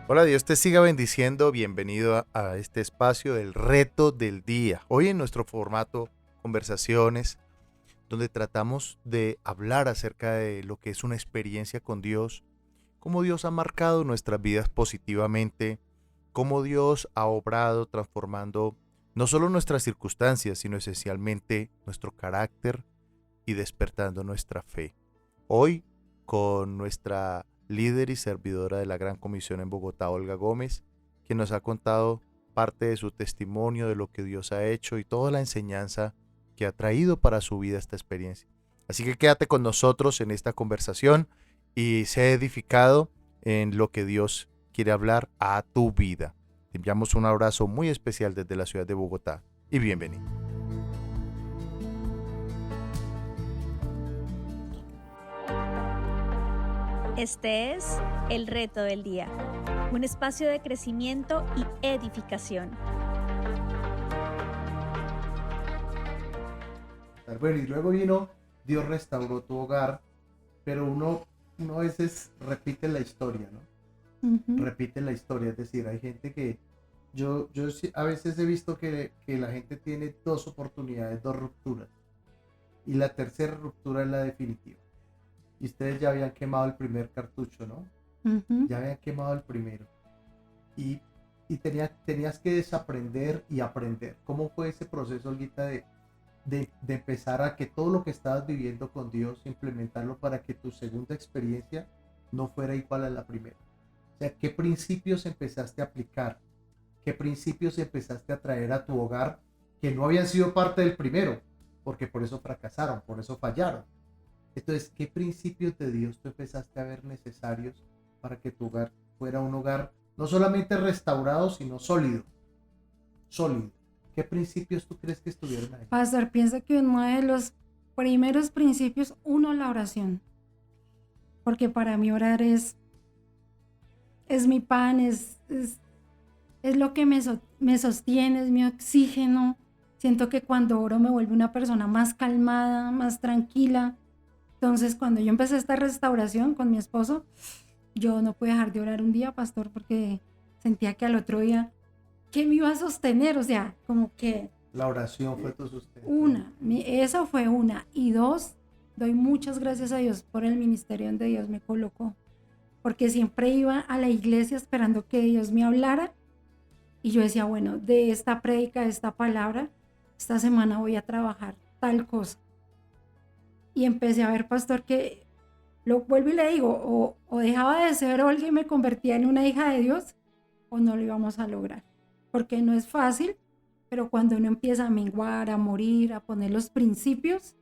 Hola, Dios te siga bendiciendo. Bienvenido a este espacio del reto del día. Hoy en nuestro formato conversaciones, donde tratamos de hablar acerca de lo que es una experiencia con Dios, cómo Dios ha marcado nuestras vidas positivamente, cómo Dios ha obrado transformando no solo nuestras circunstancias, sino esencialmente nuestro carácter y despertando nuestra fe. Hoy, con nuestra líder y servidora de la Gran Comisión en Bogotá, Olga Gómez, quien nos ha contado parte de su testimonio de lo que Dios ha hecho y toda la enseñanza que ha traído para su vida esta experiencia. Así que quédate con nosotros en esta conversación y sé edificado en lo que Dios quiere hablar a tu vida. Te enviamos un abrazo muy especial desde la ciudad de Bogotá y bienvenido. Este es El Reto del Día, un espacio de crecimiento y edificación. Bueno, y luego vino, Dios restauró tu hogar, pero uno a veces repite la historia, ¿no? Repite la historia, es decir, hay gente que, yo a veces he visto que la gente tiene dos oportunidades, dos rupturas, y la tercera ruptura es la definitiva. Y ustedes ya habían quemado el primer cartucho, ¿no? Ya habían quemado el primero. Y tenías que desaprender y aprender. ¿Cómo fue ese proceso, Olguita, de empezar a que todo lo que estabas viviendo con Dios, implementarlo para que tu segunda experiencia no fuera igual a la primera? O sea, ¿qué principios empezaste a aplicar? ¿Qué principios empezaste a traer a tu hogar que no habían sido parte del primero? Porque por eso fracasaron, por eso fallaron. Entonces, ¿qué principios de Dios tú empezaste a ver necesarios para que tu hogar fuera un hogar no solamente restaurado, sino sólido? Sólido. ¿Qué principios tú crees que estuvieron ahí? Pastor, piensa que uno de los primeros principios, la oración. Porque para mí orar es mi pan, es lo que me sostiene, es mi oxígeno. Siento que cuando oro me vuelvo una persona más calmada, más tranquila. Entonces, cuando yo empecé esta restauración con mi esposo, yo no pude dejar de orar un día, pastor, porque sentía que al otro día, ¿qué me iba a sostener? O sea, como que... La oración fue tu sustento. Eso fue una. Y dos, doy muchas gracias a Dios por el ministerio donde Dios me colocó. Porque siempre iba a la iglesia esperando que Dios me hablara. Y yo decía, bueno, de esta prédica, de esta palabra, esta semana voy a trabajar tal cosa. Y empecé a ver, pastor, que lo vuelvo y le digo, o dejaba de ser Olga y me convertía en una hija de Dios, o no lo íbamos a lograr. Porque no es fácil, pero cuando uno empieza a menguar, a morir, a poner los principios,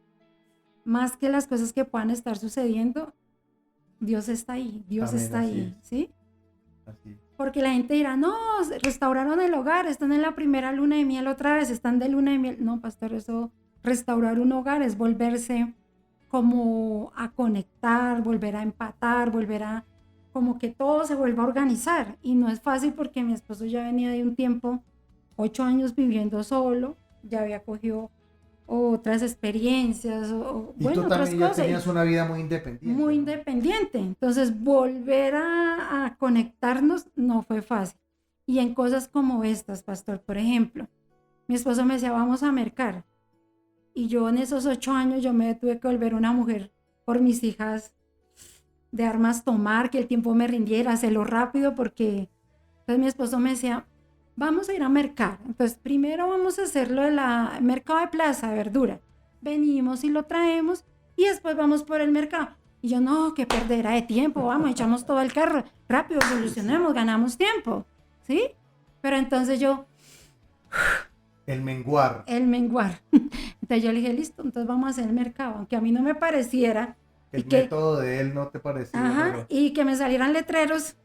más que las cosas que puedan estar sucediendo, Dios está ahí, Dios Amén, está ahí, ¿sí? Así. Porque la gente dirá, no, restauraron el hogar, están en la primera luna de miel otra vez, están de luna de miel. No, pastor, eso, restaurar un hogar es volverse como a conectar, volver a empatar, volver a, como que todo se vuelva a organizar. Y no es fácil porque mi esposo ya venía de un tiempo, 8 años viviendo solo, ya había cogido otras experiencias, Y bueno, tú otras también ya cosas. tenías una vida muy independiente. Muy ¿no? independiente. Entonces, volver a conectarnos no fue fácil. Y en cosas como estas, pastor, por ejemplo, mi esposo me decía, vamos a mercar. Y yo en esos 8 años, yo me tuve que volver una mujer por mis hijas, de armas tomar, que el tiempo me rindiera, hacerlo rápido, porque entonces mi esposo me decía, vamos a ir a mercar. Entonces, primero vamos a hacerlo de la mercado de plaza, de verdura. Venimos y lo traemos y después vamos por el mercado. Y yo, no, qué perdera de tiempo, vamos, echamos todo el carro, rápido, solucionemos, ganamos tiempo, ¿sí? Pero entonces yo... El menguar. Entonces yo le dije, listo, entonces vamos a hacer el mercado, aunque a mí no me pareciera. El método de él no te parecía. Ajá, Pero... y que me salieran letreros,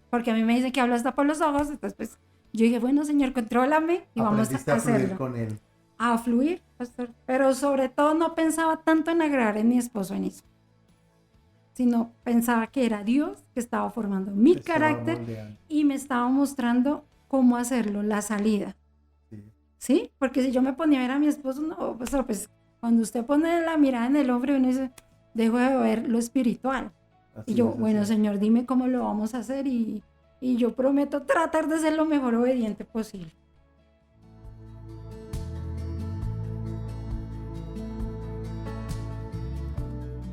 porque a mí me dicen que hablo hasta por los ojos, entonces pues yo dije, bueno, Señor, contrólame y vamos a hacerlo. Fluir con él. A fluir, pastor. Pero sobre todo no pensaba tanto en agradar a mi esposo en eso, sino pensaba que era Dios que estaba formando mi carácter y me estaba mostrando cómo hacerlo, la salida. ¿Sí? Porque si yo me ponía a ver a mi esposo, no, pastor, pues cuando usted pone la mirada en el hombre, uno dice, dejo de ver lo espiritual. Así y yo, bueno, Señor, dime cómo lo vamos a hacer y y yo prometo tratar de ser lo mejor obediente posible.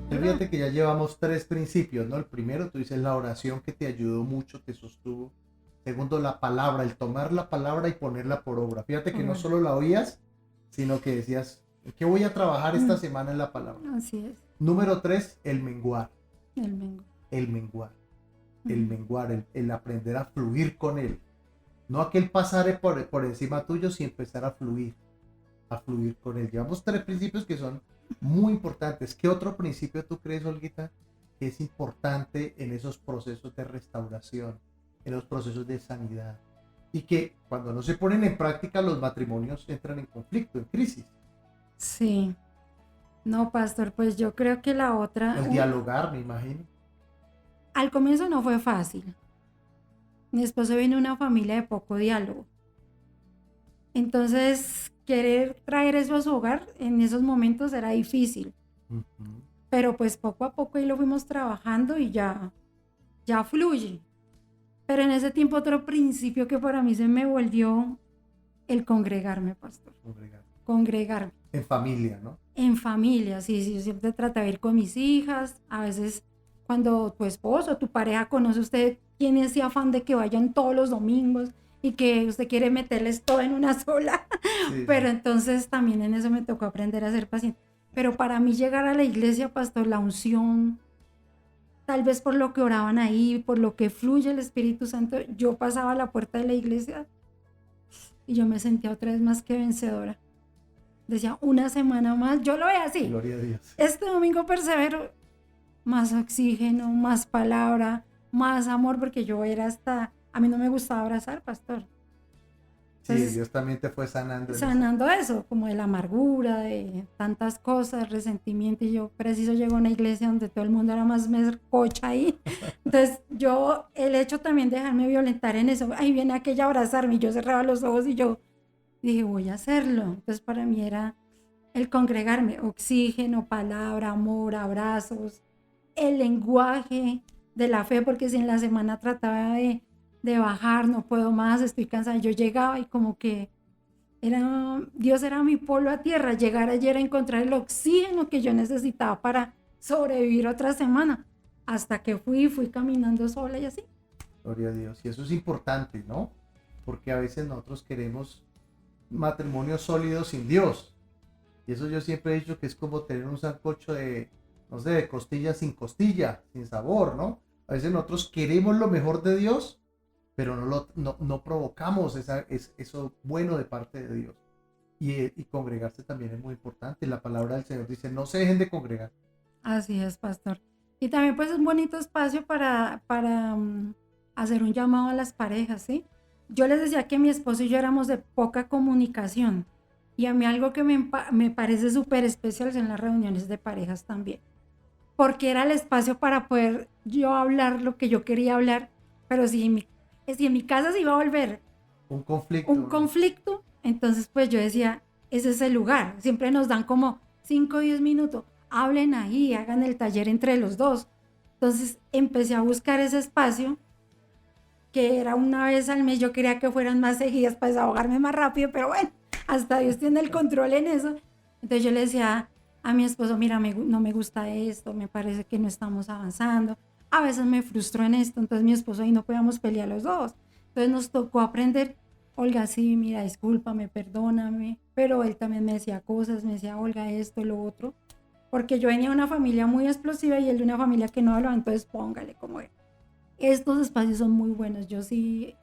Fíjate que ya llevamos 3 principios, ¿no? El primero, tú dices la oración que te ayudó mucho, te sostuvo. Segundo, la palabra, el tomar la palabra y ponerla por obra. Fíjate que no solo la oías, sino que decías, ¿qué voy a trabajar esta semana en la palabra? Así es. Número 3, el menguar. El menguar. El menguar. El menguar, el aprender a fluir con él. No aquel pasar por encima tuyo, sino empezar a fluir con él. Llevamos 3 principios que son muy importantes. ¿Qué otro principio tú crees, Olguita, que es importante en esos procesos de restauración, en los procesos de sanidad? Y que cuando no se ponen en práctica, los matrimonios entran en conflicto, en crisis. Sí. No, pastor, pues yo creo que la otra... El dialogar, me imagino. Al comienzo no fue fácil. Mi esposo viene de una familia de poco diálogo. Entonces, querer traer eso a su hogar en esos momentos era difícil. Uh-huh. Pero pues poco a poco ahí lo fuimos trabajando y ya fluye. Pero en ese tiempo otro principio que para mí se me volvió el congregarme, pastor. Congregarme. En familia, ¿no? En familia, sí. Yo siempre trataba de ir con mis hijas. A veces cuando tu esposo, tu pareja conoce, usted tiene ese afán de que vayan todos los domingos y que usted quiere meterles todo en una sola. Sí. Pero entonces también en eso me tocó aprender a ser paciente. Pero para mí llegar a la iglesia, pastor, la unción, tal vez por lo que oraban ahí, por lo que fluye el Espíritu Santo, yo pasaba a la puerta de la iglesia y yo me sentía otra vez más que vencedora. Decía, una semana más, yo lo veía así. Gloria a Dios. Este domingo persevero, más oxígeno, más palabra, más amor, porque yo era a mí no me gustaba abrazar, pastor. Entonces, sí, Dios también te fue sanando. Sanando eso, como de la amargura, de tantas cosas, resentimiento, y yo preciso llego a una iglesia donde todo el mundo era más cocha ahí. Entonces el hecho también de dejarme violentar en eso, ahí viene aquella a abrazarme, y yo cerraba los ojos y yo dije, voy a hacerlo. Entonces para mí era el congregarme, oxígeno, palabra, amor, abrazos, el lenguaje de la fe, porque si en la semana trataba de bajar, no puedo más, estoy cansada, yo llegaba y como que Dios era mi polo a tierra, llegar ayer a encontrar el oxígeno que yo necesitaba para sobrevivir otra semana, hasta que fui caminando sola y así. Gloria a Dios, y eso es importante, ¿no? Porque a veces nosotros queremos matrimonios sólidos sin Dios, y eso yo siempre he dicho que es como tener un sancocho de costilla sin costilla, sin sabor, ¿no? A veces nosotros queremos lo mejor de Dios, pero no provocamos eso bueno de parte de Dios. Y congregarse también es muy importante. La palabra del Señor dice, no se dejen de congregar. Así es, pastor. Y también pues es un bonito espacio para hacer un llamado a las parejas, ¿sí? Yo les decía que mi esposo y yo éramos de poca comunicación. Y a mí algo que me parece súper especial son las reuniones de parejas también. Porque era el espacio para poder yo hablar lo que yo quería hablar, pero si en mi casa se iba a volver un conflicto, entonces pues yo decía, ese es el lugar. Siempre nos dan como 5 o 10 minutos, hablen ahí, hagan el taller entre los dos. Entonces empecé a buscar ese espacio, que era una vez al mes, yo quería que fueran más seguidas para desahogarme más rápido, pero bueno, hasta Dios tiene el control en eso. Entonces yo le decía a mi esposo, mira, no me gusta esto, me parece que no estamos avanzando. A veces me frustró en esto, entonces mi esposo y no podíamos pelear los dos. Entonces nos tocó aprender, Olga, sí, mira, discúlpame, perdóname, pero él también me decía cosas, me decía, Olga, esto, lo otro, porque yo venía de una familia muy explosiva y él de una familia que no hablaba, entonces póngale como él. Estos espacios son muy buenos, yo sí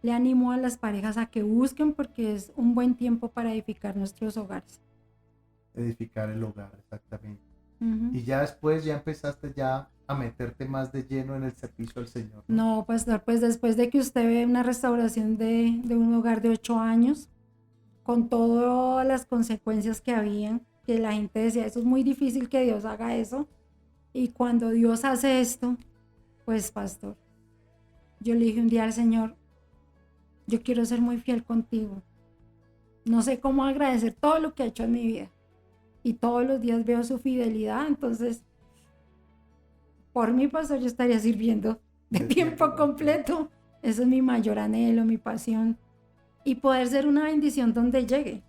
le animo a las parejas a que busquen porque es un buen tiempo para edificar nuestros hogares. Edificar el hogar, exactamente. Uh-huh. Y ya después empezaste a meterte más de lleno en el servicio al Señor. No, pastor, pues después de que usted ve una restauración de un hogar de 8 años, con todas las consecuencias que habían, que la gente decía, eso es muy difícil que Dios haga eso, y cuando Dios hace esto, pues pastor, yo le dije un día al Señor, yo quiero ser muy fiel contigo, no sé cómo agradecer todo lo que ha hecho en mi vida, y todos los días veo su fidelidad, entonces por mí, pastor, yo estaría sirviendo de tiempo completo. Ese es mi mayor anhelo, mi pasión. Y poder ser una bendición donde llegue,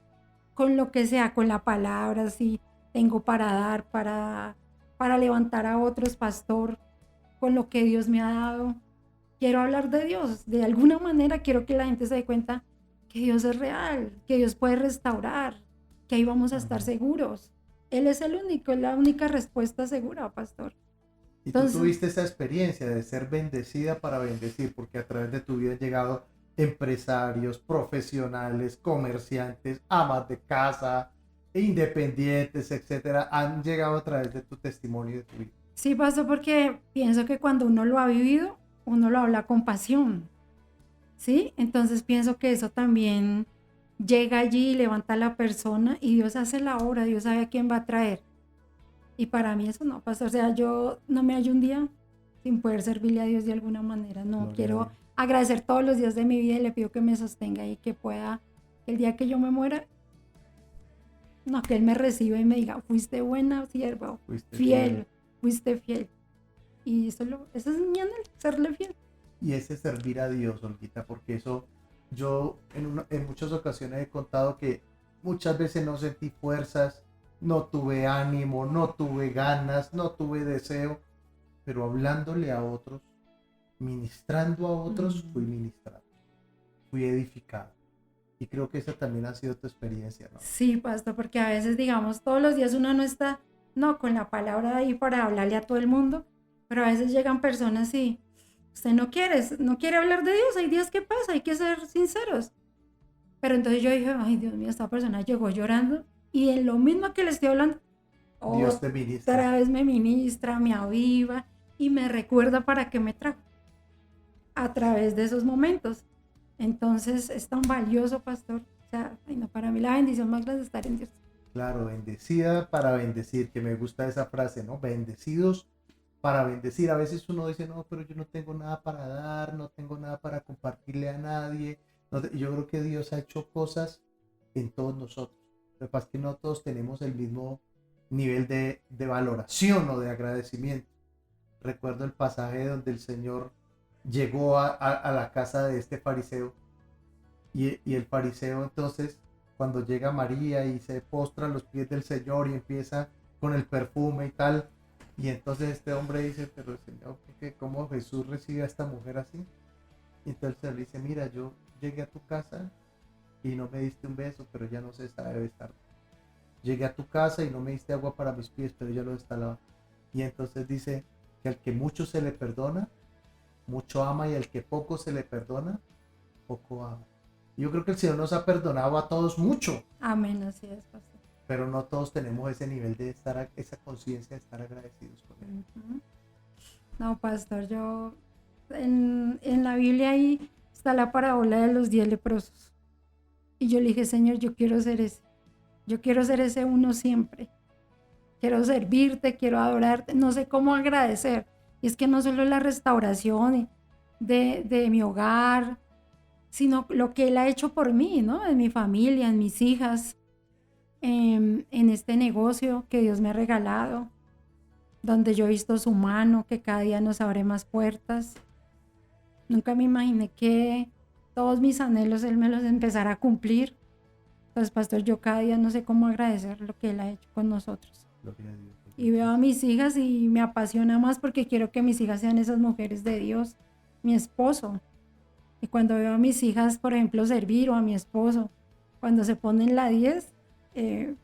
con lo que sea, con la palabra, si tengo para dar, para levantar a otros, pastor, con lo que Dios me ha dado. Quiero hablar de Dios, de alguna manera quiero que la gente se dé cuenta que Dios es real, que Dios puede restaurar, que ahí vamos a estar seguros. Él es el único, es la única respuesta segura, pastor. Y Entonces, tú tuviste esa experiencia de ser bendecida para bendecir, porque a través de tu vida han llegado empresarios, profesionales, comerciantes, amas de casa, independientes, etcétera, han llegado a través de tu testimonio y de tu vida. sí, pastor, porque pienso que cuando uno lo ha vivido, uno lo habla con pasión, ¿sí? Entonces pienso que eso también llega allí y levanta a la persona y Dios hace la obra, Dios sabe a quién va a traer. Y para mí eso no pasa, o sea, yo no me hallo un día sin poder servirle a Dios de alguna manera, no, Gloria a quiero Dios. agradecer todos los días de mi vida y le pido que me sostenga y que pueda, el día que yo me muera, no, que Él me reciba y me diga, fuiste buena sierva, Fuiste fiel, fuiste fiel. Y eso, eso es mi anhelo, serle fiel. Y ese servir a Dios, Olguita, porque eso yo en muchas ocasiones he contado que muchas veces no sentí fuerzas, no tuve ánimo, no tuve ganas, no tuve deseo, pero hablándole a otros, ministrando a otros, fui ministrado, fui edificado. Y creo que esa también ha sido tu experiencia, ¿no? Sí, pastor, porque a veces, digamos, todos los días uno no está, no, con la palabra ahí para hablarle a todo el mundo, pero a veces llegan personas y usted no quiere hablar de Dios, hay días que pasa, hay que ser sinceros. Pero entonces yo dije, ay, Dios mío, esta persona llegó llorando y en lo mismo que le estoy hablando, Dios te ministra. otra vez me ministra, me aviva y me recuerda para qué me trajo a través de esos momentos. Entonces es tan valioso, pastor. O sea, ay, no, para mí la bendición más grande es estar en Dios. Claro, bendecida para bendecir, que me gusta esa frase, ¿no? Bendecidos para bendecir. A veces uno dice, no, pero yo no tengo nada para dar, no tengo nada para compartirle a nadie. Yo creo que Dios ha hecho cosas en todos nosotros. Lo que pasa es que no todos tenemos el mismo nivel de valoración o de agradecimiento. Recuerdo el pasaje donde el Señor llegó a la casa de este fariseo y el fariseo entonces cuando llega María y se postra a los pies del Señor y empieza con el perfume y tal, y entonces este hombre dice, pero Señor, ¿cómo Jesús recibe a esta mujer así? Y entonces él dice, mira, yo llegué a tu casa y no me diste un beso, pero ya no se sabe besar. Llegué a tu casa y no me diste agua para mis pies, pero ya lo está lavando. Y entonces dice que al que mucho se le perdona, mucho ama, y al que poco se le perdona, poco ama. Yo creo que el Señor nos ha perdonado a todos mucho. Amén, así es, pastor. Pero no todos tenemos ese nivel de estar, esa conciencia de estar agradecidos con Él. Uh-huh. No, pastor, yo en la Biblia ahí está la parábola de los 10 leprosos. Y yo le dije, Señor, yo quiero ser ese. Yo quiero ser ese uno siempre. Quiero servirte, quiero adorarte. No sé cómo agradecer. Y es que no solo la restauración de mi hogar, sino lo que Él ha hecho por mí, ¿no? En mi familia, en mis hijas, en este negocio que Dios me ha regalado, donde yo he visto su mano, que cada día nos abre más puertas. Nunca me imaginé que todos mis anhelos Él me los empezara a cumplir. Entonces, pastor, yo cada día no sé cómo agradecer lo que Él ha hecho con nosotros. Gloria a Dios. Y veo a mis hijas y me apasiona más porque quiero que mis hijas sean esas mujeres de Dios, mi esposo. Y cuando veo a mis hijas, por ejemplo, servir, o a mi esposo, cuando se ponen la 10, Se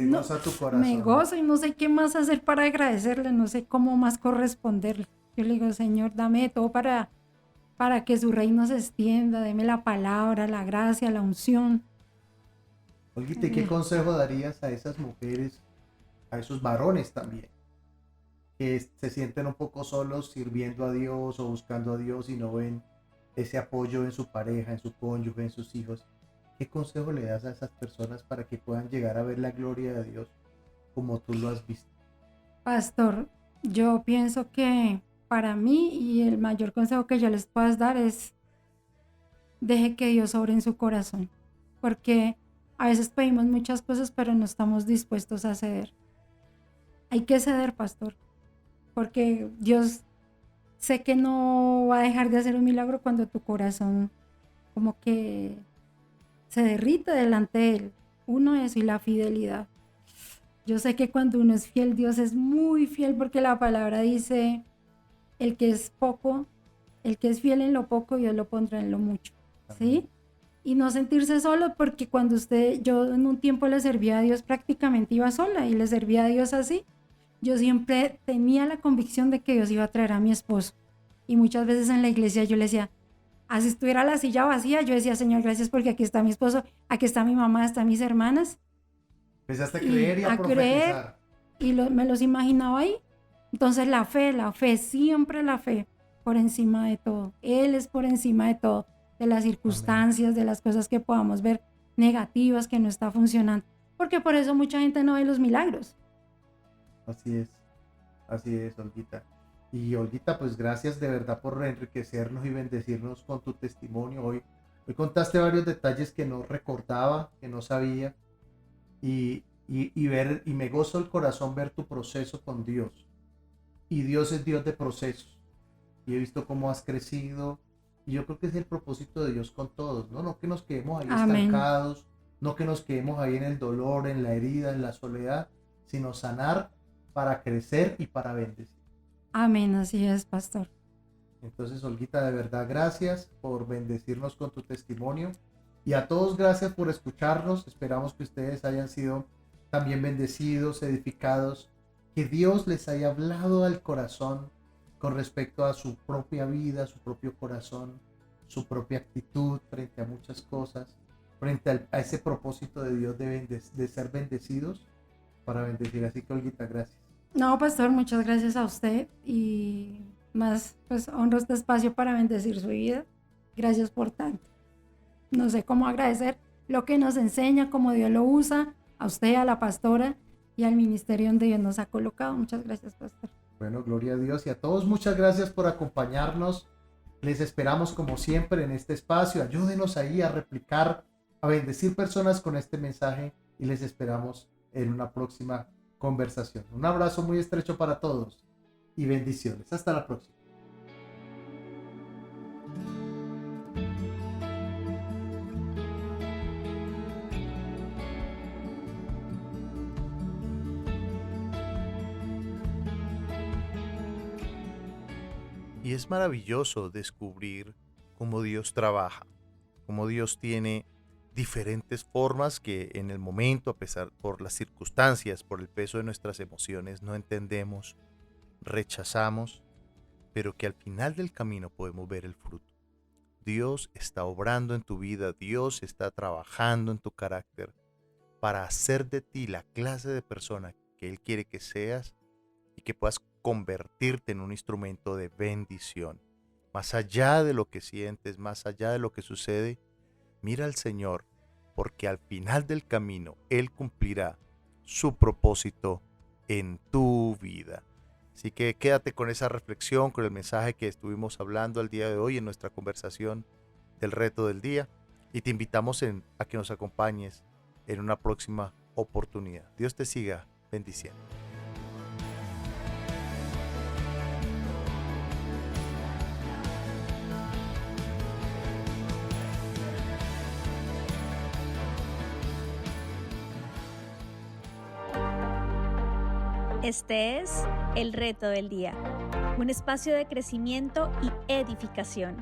goza tu corazón. me gozo y no sé qué más hacer para agradecerle, no sé cómo más corresponderle. Yo le digo, Señor, dame de todo para que su reino se extienda, deme la palabra, la gracia, la unción. Olguita, ¿qué consejo darías a esas mujeres, a esos varones también, que se sienten un poco solos sirviendo a Dios o buscando a Dios y no ven ese apoyo en su pareja, en su cónyuge, en sus hijos? ¿Qué consejo le das a esas personas para que puedan llegar a ver la gloria de Dios como tú lo has visto? Pastor, yo pienso que para mí y el mayor consejo que yo les puedo dar es deje que Dios obre en su corazón, porque a veces pedimos muchas cosas pero no estamos dispuestos a ceder. Hay que ceder, pastor, porque Dios sé que no va a dejar de hacer un milagro cuando tu corazón como que se derrite delante de Él. Uno, eso, y la fidelidad. Yo sé que cuando uno es fiel, Dios es muy fiel, porque la palabra dice, el que es fiel en lo poco, Dios lo pondrá en lo mucho, ¿sí? Y no sentirse solo, porque cuando yo en un tiempo le servía a Dios, prácticamente iba sola, y le servía a Dios así. Yo siempre tenía la convicción de que Dios iba a traer a mi esposo. Y muchas veces en la iglesia yo le decía, así estuviera la silla vacía, yo decía, Señor, gracias porque aquí está mi esposo, aquí está mi mamá, están mis hermanas. Empezaste a creer y a profetizar. Y me los imaginaba ahí. Entonces la fe, siempre la fe por encima de todo. Él es por encima de todo, de las circunstancias, de las cosas que podamos ver negativas, que no está funcionando. Porque por eso mucha gente no ve los milagros. Así es, Olguita. Y Olguita, pues gracias de verdad por enriquecernos y bendecirnos con tu testimonio. Hoy contaste varios detalles que no recordaba, que no sabía. Y me gozo el corazón ver tu proceso con Dios. Y Dios es Dios de procesos. Y he visto cómo has crecido. Y yo creo que es el propósito de Dios con todos, ¿no? No que nos quedemos ahí estancados, no que nos quedemos ahí en el dolor, en la herida, en la soledad, sino sanar para crecer y para bendecir. Amén, así es, pastor. Entonces, Olguita, de verdad, gracias por bendecirnos con tu testimonio. Y a todos, gracias por escucharnos. Esperamos que ustedes hayan sido también bendecidos, edificados, que Dios les haya hablado al corazón con respecto a su propia vida, su propio corazón, su propia actitud frente a muchas cosas, frente a ese propósito de Dios de ser bendecidos para bendecir. Así que, Olguita, gracias. No, pastor, muchas gracias a usted y más, pues honro este espacio para bendecir su vida. Gracias por tanto. No sé cómo agradecer lo que nos enseña, cómo Dios lo usa, a usted, a la pastora y al ministerio donde Dios nos ha colocado. Muchas gracias, pastor. Bueno, gloria a Dios y a todos, muchas gracias por acompañarnos. Les esperamos como siempre en este espacio. Ayúdenos ahí a replicar, a bendecir personas con este mensaje y les esperamos en una próxima conversación. Un abrazo muy estrecho para todos y bendiciones. Hasta la próxima. Y es maravilloso descubrir cómo Dios trabaja, cómo Dios tiene diferentes formas que en el momento, a pesar por las circunstancias, por el peso de nuestras emociones, no entendemos, rechazamos, pero que al final del camino podemos ver el fruto. Dios está obrando en tu vida, Dios está trabajando en tu carácter para hacer de ti la clase de persona que Él quiere que seas y que puedas convertirte en un instrumento de bendición. Más allá de lo que sientes, más allá de lo que sucede, mira al Señor, porque al final del camino Él cumplirá su propósito en tu vida. Así que quédate con esa reflexión, con el mensaje que estuvimos hablando el día de hoy en nuestra conversación del reto del día, y te invitamos a que nos acompañes en una próxima oportunidad. Dios te siga bendiciendo. Este es El Reto del Día, un espacio de crecimiento y edificación.